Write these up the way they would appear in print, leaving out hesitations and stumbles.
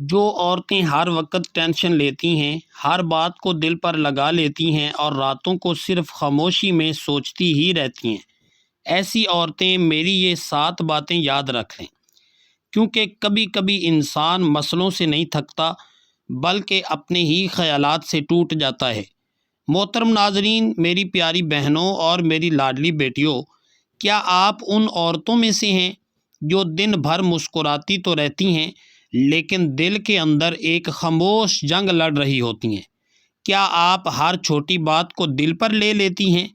جو عورتیں ہر وقت ٹینشن لیتی ہیں، ہر بات کو دل پر لگا لیتی ہیں اور راتوں کو صرف خاموشی میں سوچتی ہی رہتی ہیں، ایسی عورتیں میری یہ 7 باتیں یاد رکھ لیں، کیونکہ کبھی کبھی انسان مسئلوں سے نہیں تھکتا بلکہ اپنے ہی خیالات سے ٹوٹ جاتا ہے۔ محترم ناظرین، میری پیاری بہنوں اور میری لاڈلی بیٹیوں، کیا آپ ان عورتوں میں سے ہیں جو دن بھر مسکراتی تو رہتی ہیں لیکن دل کے اندر ایک خاموش جنگ لڑ رہی ہوتی ہیں؟ کیا آپ ہر چھوٹی بات کو دل پر لے لیتی ہیں؟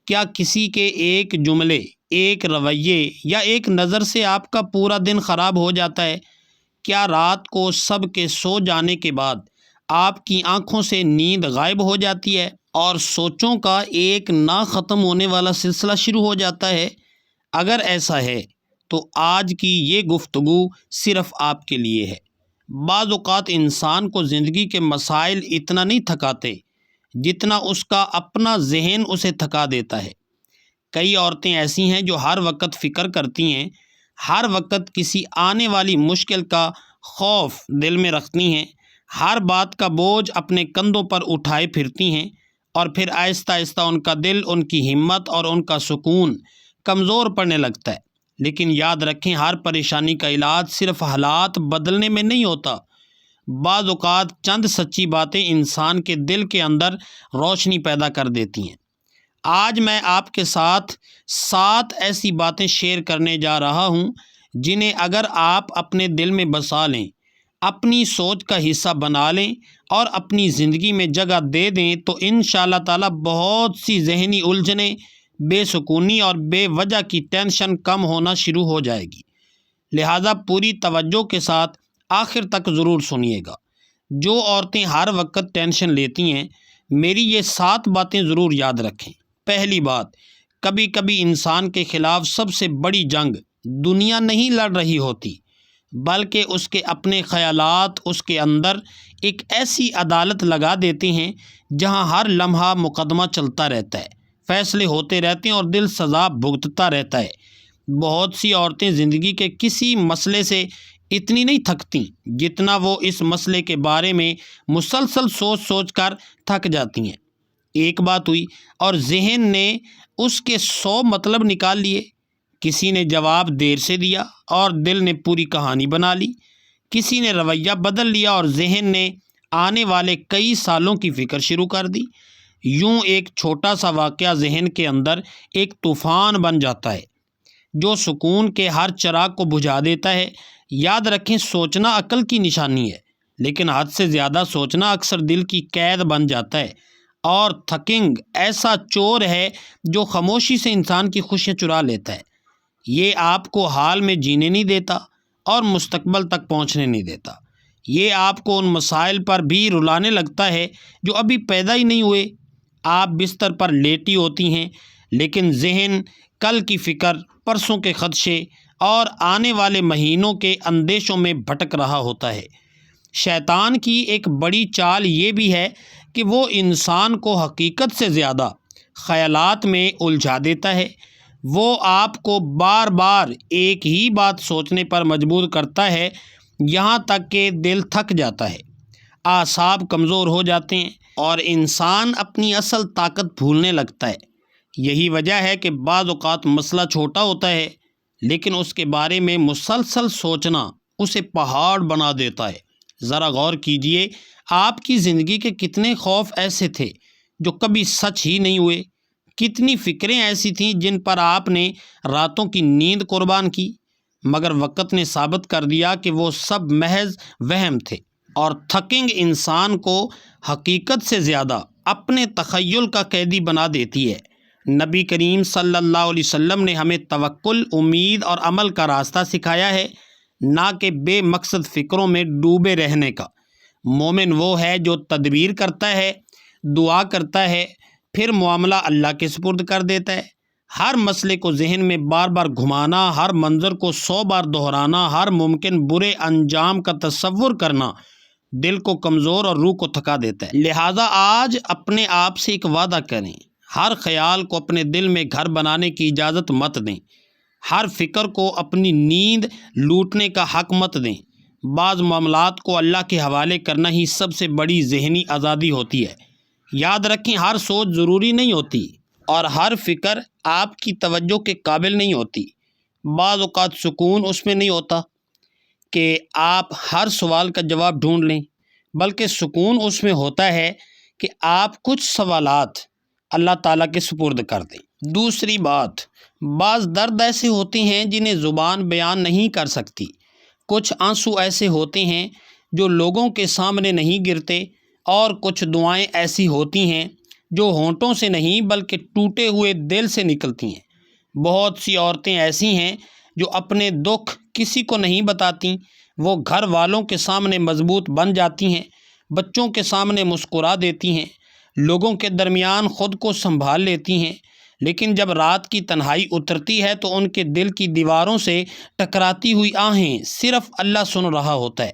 کیا کسی کے ایک جملے، ایک رویے یا ایک نظر سے آپ کا پورا دن خراب ہو جاتا ہے؟ کیا رات کو سب کے سو جانے کے بعد آپ کی آنکھوں سے نیند غائب ہو جاتی ہے اور سوچوں کا ایک نہ ختم ہونے والا سلسلہ شروع ہو جاتا ہے؟ اگر ایسا ہے تو آج کی یہ گفتگو صرف آپ کے لیے ہے۔ بعض اوقات انسان کو زندگی کے مسائل اتنا نہیں تھکاتے جتنا اس کا اپنا ذہن اسے تھکا دیتا ہے۔ کئی عورتیں ایسی ہیں جو ہر وقت فکر کرتی ہیں، ہر وقت کسی آنے والی مشکل کا خوف دل میں رکھتی ہیں، ہر بات کا بوجھ اپنے کندھوں پر اٹھائے پھرتی ہیں، اور پھر آہستہ آہستہ ان کا دل، ان کی ہمت اور ان کا سکون کمزور پڑنے لگتا ہے۔ لیکن یاد رکھیں، ہر پریشانی کا علاج صرف حالات بدلنے میں نہیں ہوتا۔ بعض اوقات چند سچی باتیں انسان کے دل کے اندر روشنی پیدا کر دیتی ہیں۔ آج میں آپ کے ساتھ 7 ایسی باتیں شیئر کرنے جا رہا ہوں جنہیں اگر آپ اپنے دل میں بسا لیں، اپنی سوچ کا حصہ بنا لیں اور اپنی زندگی میں جگہ دے دیں تو انشاءاللہ تعالی بہت سی ذہنی الجھنیں، بے سکونی اور بے وجہ کی ٹینشن کم ہونا شروع ہو جائے گی۔ لہٰذا پوری توجہ کے ساتھ آخر تک ضرور سنیے گا۔ جو عورتیں ہر وقت ٹینشن لیتی ہیں، میری یہ 7 باتیں ضرور یاد رکھیں۔ پہلی بات، کبھی کبھی انسان کے خلاف سب سے بڑی جنگ دنیا نہیں لڑ رہی ہوتی بلکہ اس کے اپنے خیالات اس کے اندر ایک ایسی عدالت لگا دیتے ہیں جہاں ہر لمحہ مقدمہ چلتا رہتا ہے، فیصلے ہوتے رہتے ہیں اور دل سزا بھگتتا رہتا ہے۔ بہت سی عورتیں زندگی کے کسی مسئلے سے اتنی نہیں تھکتی جتنا وہ اس مسئلے کے بارے میں مسلسل سوچ سوچ کر تھک جاتی ہیں۔ ایک بات ہوئی اور ذہن نے اس کے 100 مطلب نکال لیے۔ کسی نے جواب دیر سے دیا اور دل نے پوری کہانی بنا لی۔ کسی نے رویہ بدل لیا اور ذہن نے آنے والے کئی سالوں کی فکر شروع کر دی۔ یوں ایک چھوٹا سا واقعہ ذہن کے اندر ایک طوفان بن جاتا ہے جو سکون کے ہر چراغ کو بجھا دیتا ہے۔ یاد رکھیں، سوچنا عقل کی نشانی ہے، لیکن حد سے زیادہ سوچنا اکثر دل کی قید بن جاتا ہے، اور تھنکنگ ایسا چور ہے جو خاموشی سے انسان کی خوشیاں چرا لیتا ہے۔ یہ آپ کو حال میں جینے نہیں دیتا اور مستقبل تک پہنچنے نہیں دیتا۔ یہ آپ کو ان مسائل پر بھی رلانے لگتا ہے جو ابھی پیدا ہی نہیں ہوئے۔ آپ بستر پر لیٹی ہوتی ہیں لیکن ذہن کل کی فکر، پرسوں کے خدشے اور آنے والے مہینوں کے اندیشوں میں بھٹک رہا ہوتا ہے۔ شیطان کی ایک بڑی چال یہ بھی ہے کہ وہ انسان کو حقیقت سے زیادہ خیالات میں الجھا دیتا ہے۔ وہ آپ کو بار بار ایک ہی بات سوچنے پر مجبور کرتا ہے، یہاں تک کہ دل تھک جاتا ہے، اعصاب کمزور ہو جاتے ہیں اور انسان اپنی اصل طاقت بھولنے لگتا ہے۔ یہی وجہ ہے کہ بعض اوقات مسئلہ چھوٹا ہوتا ہے لیکن اس کے بارے میں مسلسل سوچنا اسے پہاڑ بنا دیتا ہے۔ ذرا غور کیجئے، آپ کی زندگی کے کتنے خوف ایسے تھے جو کبھی سچ ہی نہیں ہوئے، کتنی فکریں ایسی تھیں جن پر آپ نے راتوں کی نیند قربان کی، مگر وقت نے ثابت کر دیا کہ وہ سب محض وہم تھے۔ اور تھنکنگ انسان کو حقیقت سے زیادہ اپنے تخیل کا قیدی بنا دیتی ہے۔ نبی کریم صلی اللہ علیہ وسلم نے ہمیں توکل، امید اور عمل کا راستہ سکھایا ہے، نہ کہ بے مقصد فکروں میں ڈوبے رہنے کا۔ مومن وہ ہے جو تدبیر کرتا ہے، دعا کرتا ہے، پھر معاملہ اللہ کے سپرد کر دیتا ہے۔ ہر مسئلے کو ذہن میں بار بار گھمانا، ہر منظر کو 100 بار دہرانا، ہر ممکن برے انجام کا تصور کرنا دل کو کمزور اور روح کو تھکا دیتا ہے۔ لہٰذا آج اپنے آپ سے ایک وعدہ کریں، ہر خیال کو اپنے دل میں گھر بنانے کی اجازت مت دیں، ہر فکر کو اپنی نیند لوٹنے کا حق مت دیں۔ بعض معاملات کو اللہ کے حوالے کرنا ہی سب سے بڑی ذہنی آزادی ہوتی ہے۔ یاد رکھیں، ہر سوچ ضروری نہیں ہوتی اور ہر فکر آپ کی توجہ کے قابل نہیں ہوتی۔ بعض اوقات سکون اس میں نہیں ہوتا کہ آپ ہر سوال کا جواب ڈھونڈ لیں، بلکہ سکون اس میں ہوتا ہے کہ آپ کچھ سوالات اللہ تعالیٰ کے سپرد کر دیں۔ دوسری بات، بعض درد ایسے ہوتے ہیں جنہیں زبان بیان نہیں کر سکتی۔ کچھ آنسو ایسے ہوتے ہیں جو لوگوں کے سامنے نہیں گرتے، اور کچھ دعائیں ایسی ہوتی ہیں جو ہونٹوں سے نہیں بلکہ ٹوٹے ہوئے دل سے نکلتی ہیں۔ بہت سی عورتیں ایسی ہیں جو اپنے دکھ کسی کو نہیں بتاتیں، وہ گھر والوں کے سامنے مضبوط بن جاتی ہیں، بچوں کے سامنے مسکرا دیتی ہیں، لوگوں کے درمیان خود کو سنبھال لیتی ہیں، لیکن جب رات کی تنہائی اترتی ہے تو ان کے دل کی دیواروں سے ٹکراتی ہوئی آہیں صرف اللہ سن رہا ہوتا ہے۔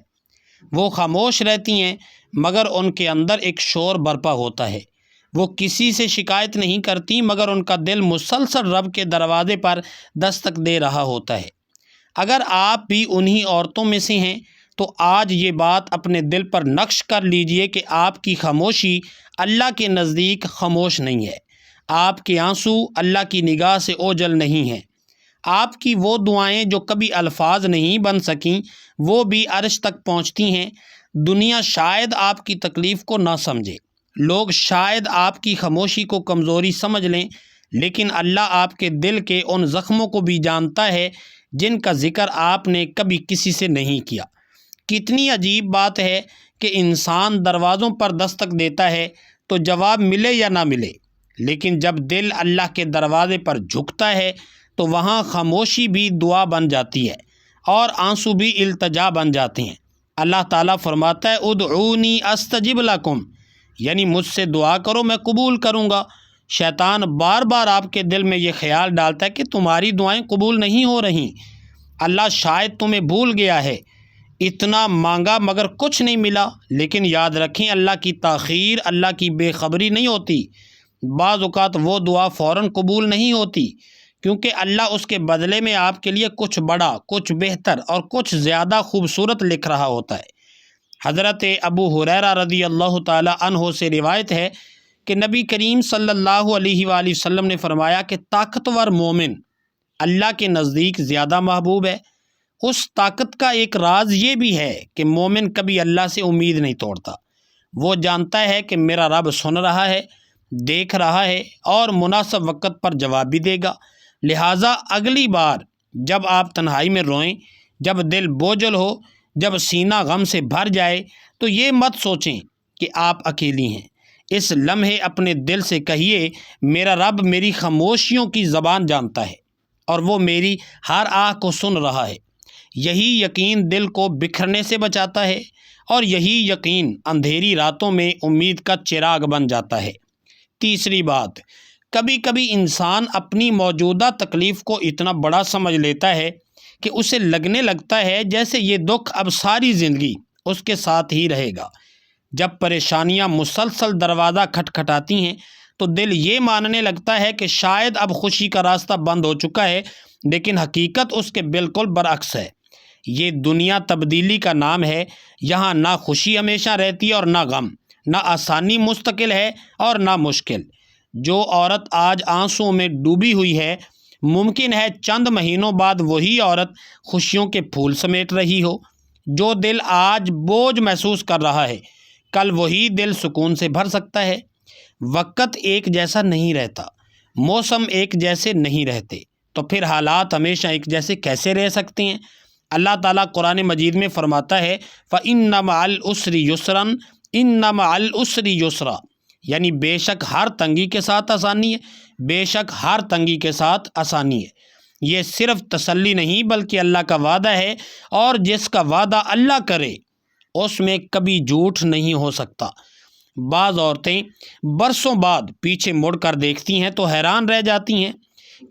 وہ خاموش رہتی ہیں، مگر ان کے اندر ایک شور برپا ہوتا ہے۔ وہ کسی سے شکایت نہیں کرتی، مگر ان کا دل مسلسل رب کے دروازے پر دستک دے رہا ہوتا ہے۔ اگر آپ بھی انہی عورتوں میں سے ہیں تو آج یہ بات اپنے دل پر نقش کر لیجئے کہ آپ کی خاموشی اللہ کے نزدیک خاموش نہیں ہے، آپ کے آنسو اللہ کی نگاہ سے اوجھل نہیں ہیں، آپ کی وہ دعائیں جو کبھی الفاظ نہیں بن سکیں وہ بھی عرش تک پہنچتی ہیں۔ دنیا شاید آپ کی تکلیف کو نہ سمجھے، لوگ شاید آپ کی خاموشی کو کمزوری سمجھ لیں، لیکن اللہ آپ کے دل کے ان زخموں کو بھی جانتا ہے جن کا ذکر آپ نے کبھی کسی سے نہیں کیا۔ کتنی عجیب بات ہے کہ انسان دروازوں پر دستک دیتا ہے تو جواب ملے یا نہ ملے، لیکن جب دل اللہ کے دروازے پر جھکتا ہے تو وہاں خاموشی بھی دعا بن جاتی ہے اور آنسو بھی التجا بن جاتے ہیں۔ اللہ تعالیٰ فرماتا ہے ادعونی استجب لکم، یعنی مجھ سے دعا کرو میں قبول کروں گا۔ شیطان بار بار آپ کے دل میں یہ خیال ڈالتا ہے کہ تمہاری دعائیں قبول نہیں ہو رہیں، اللہ شاید تمہیں بھول گیا ہے، اتنا مانگا مگر کچھ نہیں ملا۔ لیکن یاد رکھیں، اللہ کی تاخیر اللہ کی بے خبری نہیں ہوتی۔ بعض اوقات وہ دعا فوراً قبول نہیں ہوتی کیونکہ اللہ اس کے بدلے میں آپ کے لیے کچھ بڑا، کچھ بہتر اور کچھ زیادہ خوبصورت لکھ رہا ہوتا ہے۔ حضرت ابو ہریرہ رضی اللہ تعالی عنہ سے روایت ہے کہ نبی کریم صلی اللہ علیہ وآلہ وسلم نے فرمایا کہ طاقتور مومن اللہ کے نزدیک زیادہ محبوب ہے۔ اس طاقت کا ایک راز یہ بھی ہے کہ مومن کبھی اللہ سے امید نہیں توڑتا۔ وہ جانتا ہے کہ میرا رب سن رہا ہے، دیکھ رہا ہے اور مناسب وقت پر جواب بھی دے گا۔ لہٰذا اگلی بار جب آپ تنہائی میں روئیں، جب دل بوجھل ہو، جب سینہ غم سے بھر جائے تو یہ مت سوچیں کہ آپ اکیلی ہیں۔ اس لمحے اپنے دل سے کہیے میرا رب میری خاموشیوں کی زبان جانتا ہے اور وہ میری ہر آہ کو سن رہا ہے۔ یہی یقین دل کو بکھرنے سے بچاتا ہے اور یہی یقین اندھیری راتوں میں امید کا چراغ بن جاتا ہے۔ تیسری بات، کبھی کبھی انسان اپنی موجودہ تکلیف کو اتنا بڑا سمجھ لیتا ہے کہ اسے لگنے لگتا ہے جیسے یہ دکھ اب ساری زندگی اس کے ساتھ ہی رہے گا۔ جب پریشانیاں مسلسل دروازہ کھٹکھٹاتی ہیں تو دل یہ ماننے لگتا ہے کہ شاید اب خوشی کا راستہ بند ہو چکا ہے، لیکن حقیقت اس کے بالکل برعکس ہے۔ یہ دنیا تبدیلی کا نام ہے، یہاں نہ خوشی ہمیشہ رہتی ہے اور نہ غم، نہ آسانی مستقل ہے اور نہ مشکل۔ جو عورت آج آنسوں میں ڈوبی ہوئی ہے، ممکن ہے چند مہینوں بعد وہی عورت خوشیوں کے پھول سمیٹ رہی ہو۔ جو دل آج بوجھ محسوس کر رہا ہے، کل وہی دل سکون سے بھر سکتا ہے۔ وقت ایک جیسا نہیں رہتا، موسم ایک جیسے نہیں رہتے، تو پھر حالات ہمیشہ ایک جیسے کیسے رہ سکتے ہیں؟ اللہ تعالیٰ قرآن مجید میں فرماتا ہے فَإِنَّ مَعَ الْعُسْرِ يُسْرًا إِنَّ مَعَ الْعُسْرِ يُسْرًا، یعنی بے شک ہر تنگی کے ساتھ آسانی ہے، بے شک ہر تنگی کے ساتھ آسانی ہے۔ یہ صرف تسلی نہیں بلکہ اللہ کا وعدہ ہے، اور جس کا وعدہ اللہ کرے اس میں کبھی جھوٹ نہیں ہو سکتا۔ بعض عورتیں برسوں بعد پیچھے مڑ کر دیکھتی ہیں تو حیران رہ جاتی ہیں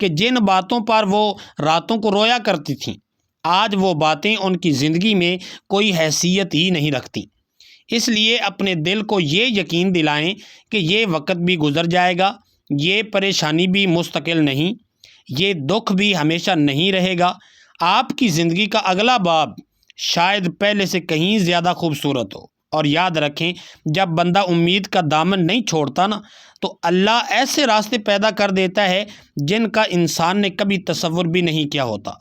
کہ جن باتوں پر وہ راتوں کو رویا کرتی تھیں، آج وہ باتیں ان کی زندگی میں کوئی حیثیت ہی نہیں رکھتی۔ اس لیے اپنے دل کو یہ یقین دلائیں کہ یہ وقت بھی گزر جائے گا، یہ پریشانی بھی مستقل نہیں، یہ دکھ بھی ہمیشہ نہیں رہے گا۔ آپ کی زندگی کا اگلا باب شاید پہلے سے کہیں زیادہ خوبصورت ہو۔ اور یاد رکھیں، جب بندہ امید کا دامن نہیں چھوڑتا نا، تو اللہ ایسے راستے پیدا کر دیتا ہے جن کا انسان نے کبھی تصور بھی نہیں کیا ہوتا۔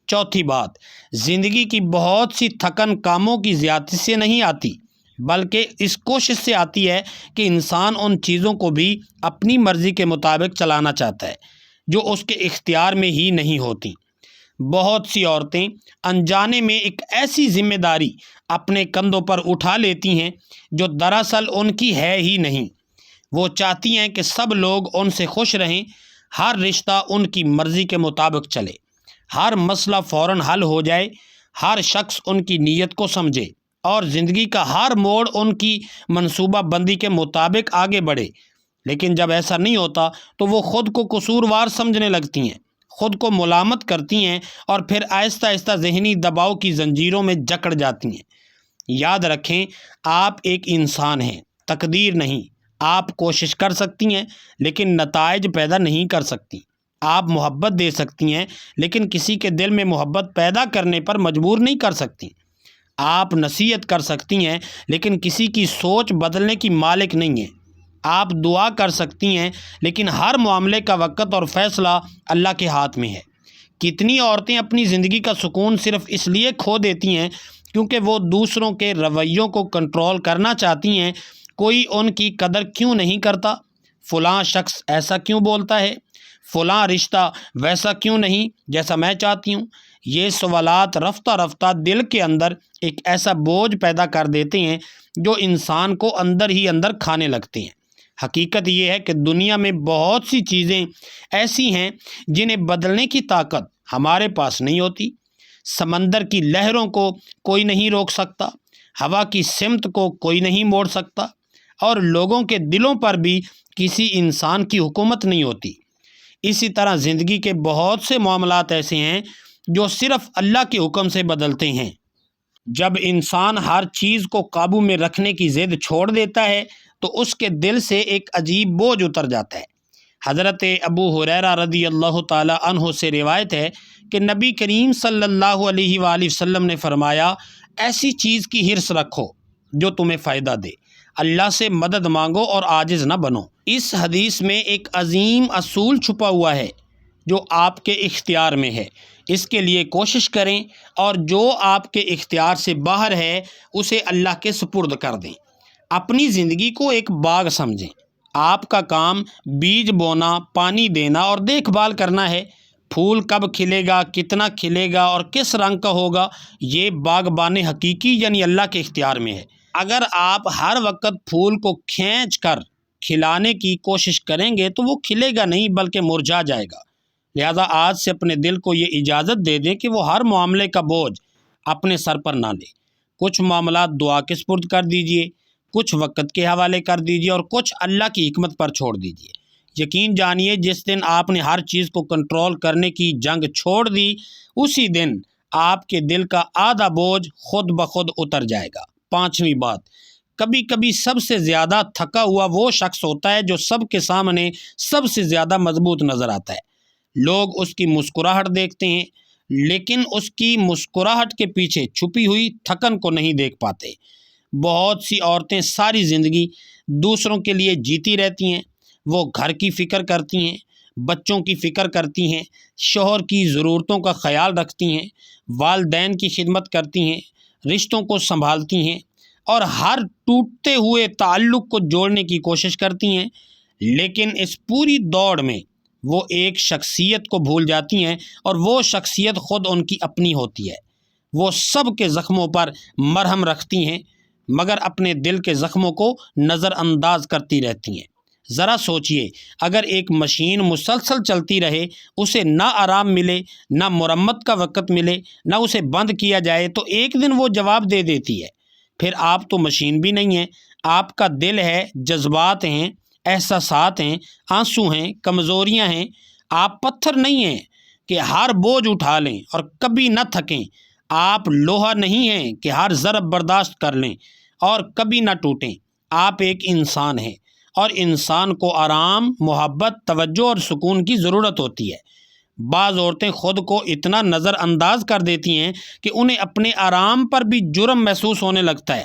چوتھی بات، زندگی کی بہت سی تھکن کاموں کی زیادتی سے نہیں آتی، بلکہ اس کوشش سے آتی ہے کہ انسان ان چیزوں کو بھی اپنی مرضی کے مطابق چلانا چاہتا ہے جو اس کے اختیار میں ہی نہیں ہوتی۔ بہت سی عورتیں انجانے میں ایک ایسی ذمہ داری اپنے کندھوں پر اٹھا لیتی ہیں جو دراصل ان کی ہے ہی نہیں۔ وہ چاہتی ہیں کہ سب لوگ ان سے خوش رہیں، ہر رشتہ ان کی مرضی کے مطابق چلے، ہر مسئلہ فوراً حل ہو جائے، ہر شخص ان کی نیت کو سمجھے اور زندگی کا ہر موڑ ان کی منصوبہ بندی کے مطابق آگے بڑھے۔ لیکن جب ایسا نہیں ہوتا تو وہ خود کو قصوروار سمجھنے لگتی ہیں، خود کو ملامت کرتی ہیں اور پھر آہستہ آہستہ ذہنی دباؤ کی زنجیروں میں جکڑ جاتی ہیں۔ یاد رکھیں، آپ ایک انسان ہیں، تقدیر نہیں۔ آپ کوشش کر سکتی ہیں لیکن نتائج پیدا نہیں کر سکتی۔ آپ محبت دے سکتی ہیں لیکن کسی کے دل میں محبت پیدا کرنے پر مجبور نہیں کر سکتی۔ آپ نصیحت کر سکتی ہیں لیکن کسی کی سوچ بدلنے کی مالک نہیں ہیں۔ آپ دعا کر سکتی ہیں لیکن ہر معاملے کا وقت اور فیصلہ اللہ کے ہاتھ میں ہے۔ کتنی عورتیں اپنی زندگی کا سکون صرف اس لیے کھو دیتی ہیں کیونکہ وہ دوسروں کے رویوں کو کنٹرول کرنا چاہتی ہیں۔ کوئی ان کی قدر کیوں نہیں کرتا؟ فلاں شخص ایسا کیوں بولتا ہے؟ فلاں رشتہ ویسا کیوں نہیں جیسا میں چاہتی ہوں؟ یہ سوالات رفتہ رفتہ دل کے اندر ایک ایسا بوجھ پیدا کر دیتے ہیں جو انسان کو اندر ہی اندر کھانے لگتے ہیں۔ حقیقت یہ ہے کہ دنیا میں بہت سی چیزیں ایسی ہیں جنہیں بدلنے کی طاقت ہمارے پاس نہیں ہوتی۔ سمندر کی لہروں کو کوئی نہیں روک سکتا، ہوا کی سمت کو کوئی نہیں موڑ سکتا، اور لوگوں کے دلوں پر بھی کسی انسان کی حکومت نہیں ہوتی۔ اسی طرح زندگی کے بہت سے معاملات ایسے ہیں جو صرف اللہ کے حکم سے بدلتے ہیں۔ جب انسان ہر چیز کو قابو میں رکھنے کی ضد چھوڑ دیتا ہے تو اس کے دل سے ایک عجیب بوجھ اتر جاتا ہے۔ حضرت ابو ہریرہ رضی اللہ تعالی عنہ سے روایت ہے کہ نبی کریم صلی اللہ علیہ وآلہ وسلم نے فرمایا، ایسی چیز کی حرص رکھو جو تمہیں فائدہ دے، اللہ سے مدد مانگو اور عاجز نہ بنو۔ اس حدیث میں ایک عظیم اصول چھپا ہوا ہے جو آپ کے اختیار میں ہے، اس کے لیے کوشش کریں، اور جو آپ کے اختیار سے باہر ہے اسے اللہ کے سپرد کر دیں۔ اپنی زندگی کو ایک باغ سمجھیں۔ آپ کا کام بیج بونا، پانی دینا اور دیکھ بھال کرنا ہے۔ پھول کب کھلے گا، کتنا کھلے گا اور کس رنگ کا ہوگا، یہ باغبان حقیقی یعنی اللہ کے اختیار میں ہے۔ اگر آپ ہر وقت پھول کو کھینچ کر کھلانے کی کوشش کریں گے تو وہ کھلے گا نہیں بلکہ مرجھا جائے گا۔ لہذا آج سے اپنے دل کو یہ اجازت دے دیں کہ وہ ہر معاملے کا بوجھ اپنے سر پر نہ لے۔ کچھ معاملات دعا کے سپرد کر دیجئے، کچھ وقت کے حوالے کر دیجئے اور کچھ اللہ کی حکمت پر چھوڑ دیجئے۔ یقین جانیے، جس دن آپ نے ہر چیز کو کنٹرول کرنے کی جنگ چھوڑ دی، اسی دن آپ کے دل کا آدھا بوجھ خود بخود اتر جائے گا۔ پانچویں بات، کبھی کبھی سب سے زیادہ تھکا ہوا وہ شخص ہوتا ہے جو سب کے سامنے سب سے زیادہ مضبوط نظر آتا ہے۔ لوگ اس کی مسکراہٹ دیکھتے ہیں لیکن اس کی مسکراہٹ کے پیچھے چھپی ہوئی تھکن کو نہیں دیکھ پاتے۔ بہت سی عورتیں ساری زندگی دوسروں کے لیے جیتی رہتی ہیں۔ وہ گھر کی فکر کرتی ہیں، بچوں کی فکر کرتی ہیں، شوہر کی ضرورتوں کا خیال رکھتی ہیں، والدین کی خدمت کرتی ہیں، رشتوں کو سنبھالتی ہیں اور ہر ٹوٹتے ہوئے تعلق کو جوڑنے کی کوشش کرتی ہیں۔ لیکن اس پوری دوڑ میں وہ ایک شخصیت کو بھول جاتی ہیں، اور وہ شخصیت خود ان کی اپنی ہوتی ہے۔ وہ سب کے زخموں پر مرہم رکھتی ہیں مگر اپنے دل کے زخموں کو نظر انداز کرتی رہتی ہیں۔ ذرا سوچئے، اگر ایک مشین مسلسل چلتی رہے، اسے نہ آرام ملے، نہ مرمت کا وقت ملے، نہ اسے بند کیا جائے، تو ایک دن وہ جواب دے دیتی ہے۔ پھر آپ تو مشین بھی نہیں ہیں، آپ کا دل ہے، جذبات ہیں، احساسات ہیں، آنسو ہیں، کمزوریاں ہیں۔ آپ پتھر نہیں ہیں کہ ہر بوجھ اٹھا لیں اور کبھی نہ تھکیں۔ آپ لوہا نہیں ہیں کہ ہر ضرب برداشت کر لیں اور کبھی نہ ٹوٹیں۔ آپ ایک انسان ہیں اور انسان کو آرام، محبت، توجہ اور سکون کی ضرورت ہوتی ہے۔ بعض عورتیں خود کو اتنا نظر انداز کر دیتی ہیں کہ انہیں اپنے آرام پر بھی جرم محسوس ہونے لگتا ہے۔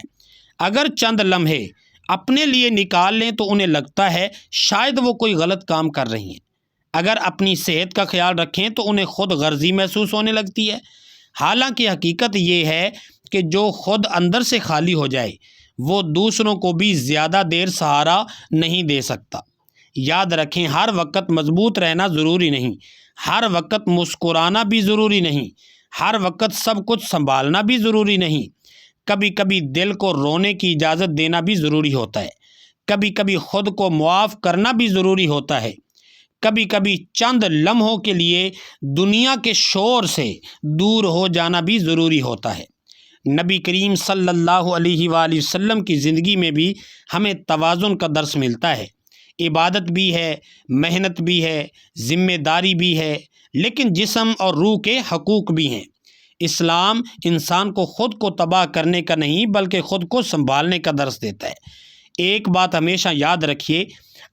اگر چند لمحے اپنے لیے نکال لیں تو انہیں لگتا ہے شاید وہ کوئی غلط کام کر رہی ہیں۔ اگر اپنی صحت کا خیال رکھیں تو انہیں خود غرضی محسوس ہونے لگتی ہے۔ حالانکہ حقیقت یہ ہے کہ جو خود اندر سے خالی ہو جائے وہ دوسروں کو بھی زیادہ دیر سہارا نہیں دے سکتا۔ یاد رکھیں، ہر وقت مضبوط رہنا ضروری نہیں، ہر وقت مسکرانا بھی ضروری نہیں، ہر وقت سب کچھ سنبھالنا بھی ضروری نہیں۔ کبھی کبھی دل کو رونے کی اجازت دینا بھی ضروری ہوتا ہے، کبھی کبھی خود کو معاف کرنا بھی ضروری ہوتا ہے، کبھی کبھی چند لمحوں کے لیے دنیا کے شور سے دور ہو جانا بھی ضروری ہوتا ہے۔ نبی کریم صلی اللہ علیہ وآلہ وسلم کی زندگی میں بھی ہمیں توازن کا درس ملتا ہے۔ عبادت بھی ہے، محنت بھی ہے، ذمہ داری بھی ہے، لیکن جسم اور روح کے حقوق بھی ہیں۔ اسلام انسان کو خود کو تباہ کرنے کا نہیں بلکہ خود کو سنبھالنے کا درس دیتا ہے۔ ایک بات ہمیشہ یاد رکھیے،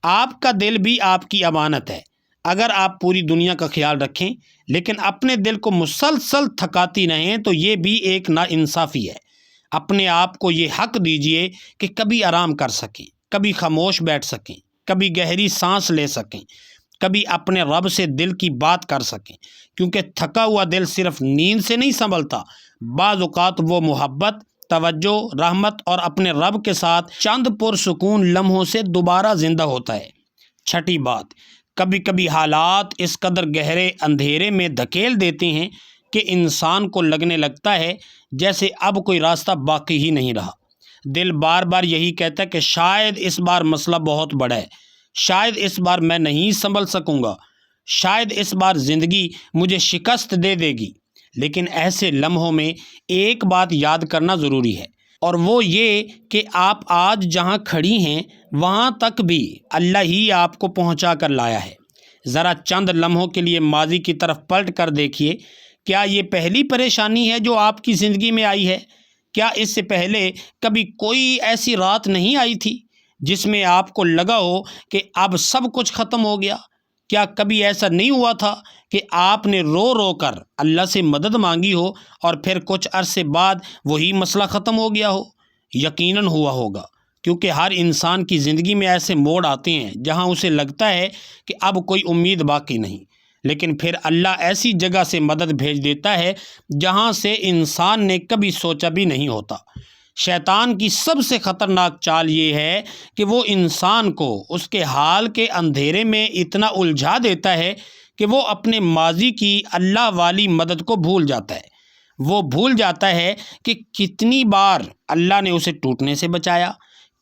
آپ کا دل بھی آپ کی امانت ہے۔ اگر آپ پوری دنیا کا خیال رکھیں لیکن اپنے دل کو مسلسل تھکاتی رہیں تو یہ بھی ایک ناانصافی ہے۔ اپنے آپ کو یہ حق دیجیے کہ کبھی آرام کر سکیں، کبھی خاموش بیٹھ سکیں، کبھی گہری سانس لے سکیں، کبھی اپنے رب سے دل کی بات کر سکیں، کیونکہ تھکا ہوا دل صرف نیند سے نہیں سنبھلتا، بعض اوقات وہ محبت، توجہ، رحمت اور اپنے رب کے ساتھ چند پرسکون لمحوں سے دوبارہ زندہ ہوتا ہے۔ چھٹی بات، کبھی کبھی حالات اس قدر گہرے اندھیرے میں دھکیل دیتے ہیں کہ انسان کو لگنے لگتا ہے جیسے اب کوئی راستہ باقی ہی نہیں رہا۔ دل بار بار یہی کہتا ہے کہ شاید اس بار مسئلہ بہت بڑا ہے، شاید اس بار میں نہیں سنبھل سکوں گا، شاید اس بار زندگی مجھے شکست دے دے گی۔ لیکن ایسے لمحوں میں ایک بات یاد کرنا ضروری ہے، اور وہ یہ کہ آپ آج جہاں کھڑی ہیں وہاں تک بھی اللہ ہی آپ کو پہنچا کر لایا ہے۔ ذرا چند لمحوں کے لیے ماضی کی طرف پلٹ کر دیکھیے، کیا یہ پہلی پریشانی ہے جو آپ کی زندگی میں آئی ہے؟ کیا اس سے پہلے کبھی کوئی ایسی رات نہیں آئی تھی جس میں آپ کو لگا ہو کہ اب سب کچھ ختم ہو گیا؟ کیا کبھی ایسا نہیں ہوا تھا کہ آپ نے رو رو کر اللہ سے مدد مانگی ہو اور پھر کچھ عرصے بعد وہی مسئلہ ختم ہو گیا ہو؟ یقیناً ہوا ہوگا، کیونکہ ہر انسان کی زندگی میں ایسے موڑ آتے ہیں جہاں اسے لگتا ہے کہ اب کوئی امید باقی نہیں، لیکن پھر اللہ ایسی جگہ سے مدد بھیج دیتا ہے جہاں سے انسان نے کبھی سوچا بھی نہیں ہوتا۔ شیطان کی سب سے خطرناک چال یہ ہے کہ وہ انسان کو اس کے حال کے اندھیرے میں اتنا الجھا دیتا ہے کہ وہ اپنے ماضی کی اللہ والی مدد کو بھول جاتا ہے۔ وہ بھول جاتا ہے کہ کتنی بار اللہ نے اسے ٹوٹنے سے بچایا،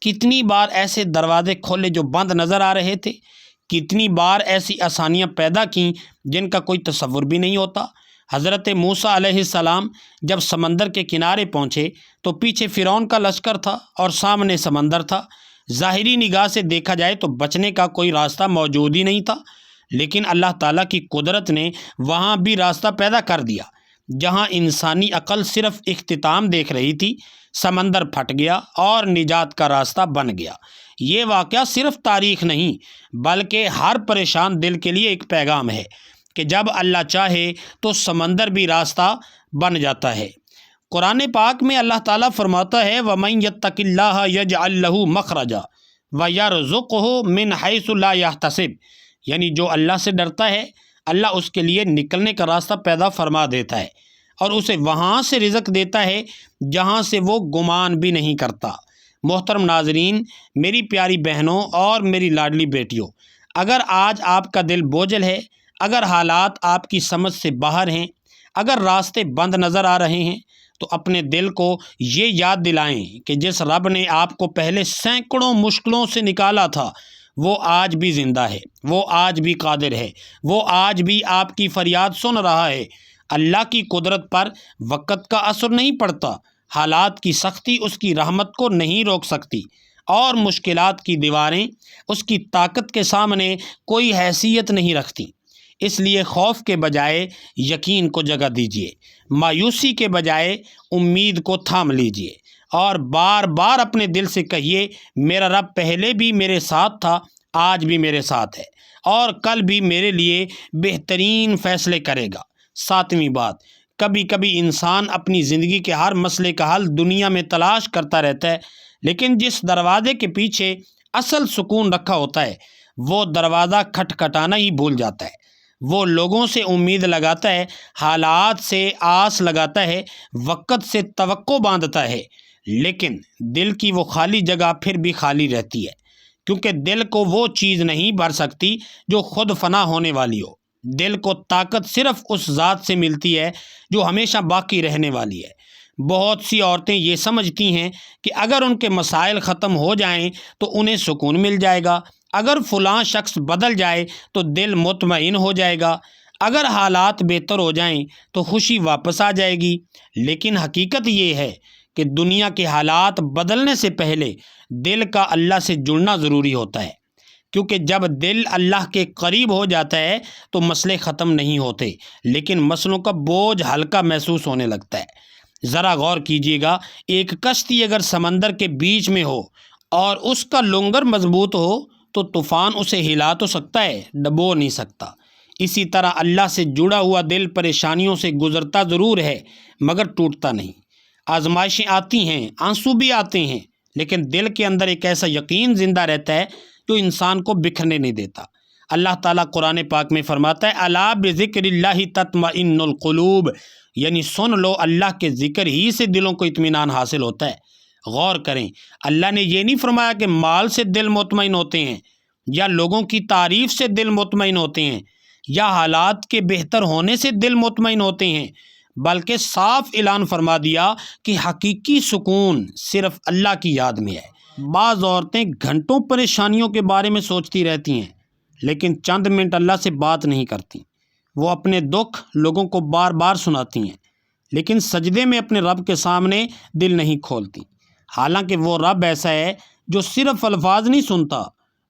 کتنی بار ایسے دروازے کھولے جو بند نظر آ رہے تھے، کتنی بار ایسی آسانیاں پیدا کیں جن کا کوئی تصور بھی نہیں ہوتا۔ حضرت موسیٰ علیہ السلام جب سمندر کے کنارے پہنچے تو پیچھے فرعون کا لشکر تھا اور سامنے سمندر تھا۔ ظاہری نگاہ سے دیکھا جائے تو بچنے کا کوئی راستہ موجود ہی نہیں تھا، لیکن اللہ تعالیٰ کی قدرت نے وہاں بھی راستہ پیدا کر دیا۔ جہاں انسانی عقل صرف اختتام دیکھ رہی تھی، سمندر پھٹ گیا اور نجات کا راستہ بن گیا۔ یہ واقعہ صرف تاریخ نہیں بلکہ ہر پریشان دل کے لیے ایک پیغام ہے کہ جب اللہ چاہے تو سمندر بھی راستہ بن جاتا ہے۔ قرآن پاک میں اللہ تعالیٰ فرماتا ہے وَمَن يَتَّقِ اللَّهَ يَجْعَل لَّهُ مَخْرَجًا وَيَرْزُقْهُ مِنْ حَيْثُ لَا يَحْتَسِبُ، یعنی جو اللہ سے ڈرتا ہے اللہ اس کے لیے نکلنے کا راستہ پیدا فرما دیتا ہے اور اسے وہاں سے رزق دیتا ہے جہاں سے وہ گمان بھی نہیں کرتا۔ محترم ناظرین، میری پیاری بہنوں اور میری لاڈلی بیٹیوں، اگر آج آپ کا دل بوجھل ہے، اگر حالات آپ کی سمجھ سے باہر ہیں، اگر راستے بند نظر آ رہے ہیں، تو اپنے دل کو یہ یاد دلائیں کہ جس رب نے آپ کو پہلے سینکڑوں مشکلوں سے نکالا تھا وہ آج بھی زندہ ہے، وہ آج بھی قادر ہے، وہ آج بھی آپ کی فریاد سن رہا ہے۔ اللہ کی قدرت پر وقت کا اثر نہیں پڑتا، حالات کی سختی اس کی رحمت کو نہیں روک سکتی، اور مشکلات کی دیواریں اس کی طاقت کے سامنے کوئی حیثیت نہیں رکھتی۔ اس لیے خوف کے بجائے یقین کو جگہ دیجیے، مایوسی کے بجائے امید کو تھام لیجیے، اور بار بار اپنے دل سے کہیے میرا رب پہلے بھی میرے ساتھ تھا، آج بھی میرے ساتھ ہے۔ اور کل بھی میرے لیے بہترین فیصلے کرے گا۔ ساتویں بات، کبھی کبھی انسان اپنی زندگی کے ہر مسئلے کا حل دنیا میں تلاش کرتا رہتا ہے، لیکن جس دروازے کے پیچھے اصل سکون رکھا ہوتا ہے وہ دروازہ کھٹکھٹانا ہی بھول جاتا ہے۔ وہ لوگوں سے امید لگاتا ہے، حالات سے آس لگاتا ہے، وقت سے توقع باندھتا ہے، لیکن دل کی وہ خالی جگہ پھر بھی خالی رہتی ہے، کیونکہ دل کو وہ چیز نہیں بھر سکتی جو خود فنا ہونے والی ہو۔ دل کو طاقت صرف اس ذات سے ملتی ہے جو ہمیشہ باقی رہنے والی ہے۔ بہت سی عورتیں یہ سمجھتی ہیں کہ اگر ان کے مسائل ختم ہو جائیں تو انہیں سکون مل جائے گا، اگر فلاں شخص بدل جائے تو دل مطمئن ہو جائے گا، اگر حالات بہتر ہو جائیں تو خوشی واپس آ جائے گی۔ لیکن حقیقت یہ ہے کہ دنیا کے حالات بدلنے سے پہلے دل کا اللہ سے جڑنا ضروری ہوتا ہے، کیونکہ جب دل اللہ کے قریب ہو جاتا ہے تو مسئلے ختم نہیں ہوتے، لیکن مسئلوں کا بوجھ ہلکا محسوس ہونے لگتا ہے۔ ذرا غور کیجیے گا، ایک کشتی اگر سمندر کے بیچ میں ہو اور اس کا لنگر مضبوط ہو تو طوفان اسے ہلا تو سکتا ہے، ڈبو نہیں سکتا۔ اسی طرح اللہ سے جڑا ہوا دل پریشانیوں سے گزرتا ضرور ہے مگر ٹوٹتا نہیں۔ آزمائشیں آتی ہیں، آنسو بھی آتے ہیں، لیکن دل کے اندر ایک ایسا یقین زندہ رہتا ہے جو انسان کو بکھرنے نہیں دیتا۔ اللہ تعالیٰ قرآن پاک میں فرماتا ہے، الا بذکر اللہ تطمئن القلوب، یعنی سن لو اللہ کے ذکر ہی سے دلوں کو اطمینان حاصل ہوتا ہے۔ غور کریں، اللہ نے یہ نہیں فرمایا کہ مال سے دل مطمئن ہوتے ہیں، یا لوگوں کی تعریف سے دل مطمئن ہوتے ہیں، یا حالات کے بہتر ہونے سے دل مطمئن ہوتے ہیں، بلکہ صاف اعلان فرما دیا کہ حقیقی سکون صرف اللہ کی یاد میں ہے۔ بعض عورتیں گھنٹوں پریشانیوں کے بارے میں سوچتی رہتی ہیں، لیکن چند منٹ اللہ سے بات نہیں کرتی۔ وہ اپنے دکھ لوگوں کو بار بار سناتی ہیں، لیکن سجدے میں اپنے رب کے سامنے دل نہیں کھولتی۔ حالانکہ وہ رب ایسا ہے جو صرف الفاظ نہیں سنتا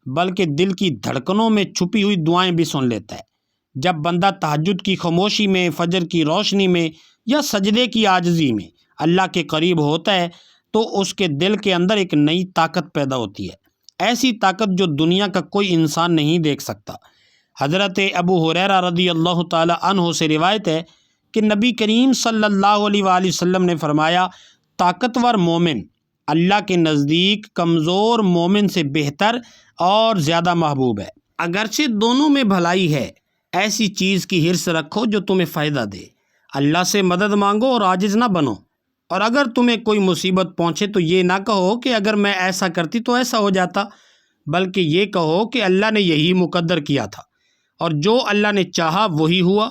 بلکہ دل کی دھڑکنوں میں چھپی ہوئی دعائیں بھی سن لیتا ہے۔ جب بندہ تہجد کی خاموشی میں، فجر کی روشنی میں یا سجدے کی عاجزی میں اللہ کے قریب ہوتا ہے تو اس کے دل کے اندر ایک نئی طاقت پیدا ہوتی ہے، ایسی طاقت جو دنیا کا کوئی انسان نہیں دیکھ سکتا۔ حضرت ابو ہریرہ رضی اللہ تعالی عنہ سے روایت ہے کہ نبی کریم صلی اللہ علیہ وآلہ وسلم نے فرمایا، طاقتور مومن اللہ کے نزدیک کمزور مومن سے بہتر اور زیادہ محبوب ہے۔ اگرچہ دونوں میں بھلائی ہے، ایسی چیز کی حرص رکھو جو تمہیں فائدہ دے، اللہ سے مدد مانگو اور عاجز نہ بنو، اور اگر تمہیں کوئی مصیبت پہنچے تو یہ نہ کہو کہ اگر میں ایسا کرتی تو ایسا ہو جاتا، بلکہ یہ کہو کہ اللہ نے یہی مقدر کیا تھا، اور جو اللہ نے چاہا وہی ہوا۔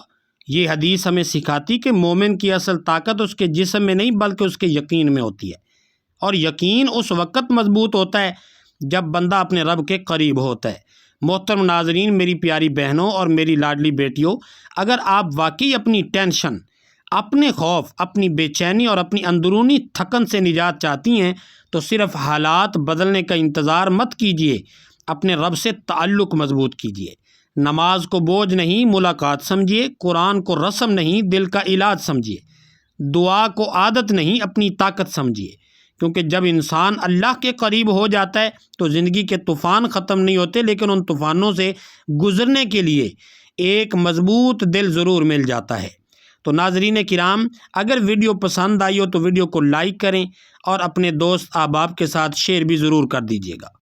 یہ حدیث ہمیں سکھاتی کہ مومن کی اصل طاقت اس کے جسم میں نہیں بلکہ اس کے یقین میں ہوتی ہے، اور یقین اس وقت مضبوط ہوتا ہے جب بندہ اپنے رب کے قریب ہوتا ہے۔ محترم ناظرین، میری پیاری بہنوں اور میری لاڈلی بیٹیوں، اگر آپ واقعی اپنی ٹینشن، اپنے خوف، اپنی بے چینی اور اپنی اندرونی تھکن سے نجات چاہتی ہیں تو صرف حالات بدلنے کا انتظار مت کیجیے، اپنے رب سے تعلق مضبوط کیجیے۔ نماز کو بوجھ نہیں، ملاقات سمجھیے، قرآن کو رسم نہیں، دل کا علاج سمجھیے، دعا کو عادت نہیں، اپنی طاقت سمجھیے، کیونکہ جب انسان اللہ کے قریب ہو جاتا ہے تو زندگی کے طوفان ختم نہیں ہوتے، لیکن ان طوفانوں سے گزرنے کے لیے ایک مضبوط دل ضرور مل جاتا ہے۔ تو ناظرین کرام، اگر ویڈیو پسند آئی ہو تو ویڈیو کو لائک کریں اور اپنے دوست احباب کے ساتھ شیئر بھی ضرور کر دیجیے گا۔